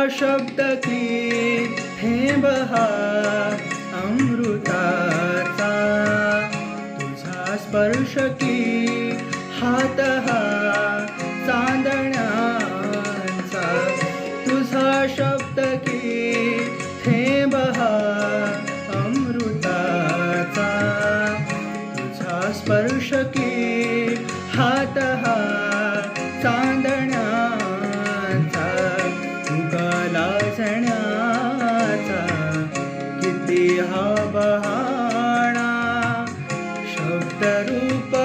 शब्द की थेंब हा अमृताचा, तुझा स्पर्श की हात हा चांदण्याचा, तुझा शब्द की थेंब हा अमृताचा, तुझा स्पर्श की हात हा चांदण्याचा, उगाला जण्याचा किती हा बहाणा, शब्दरूप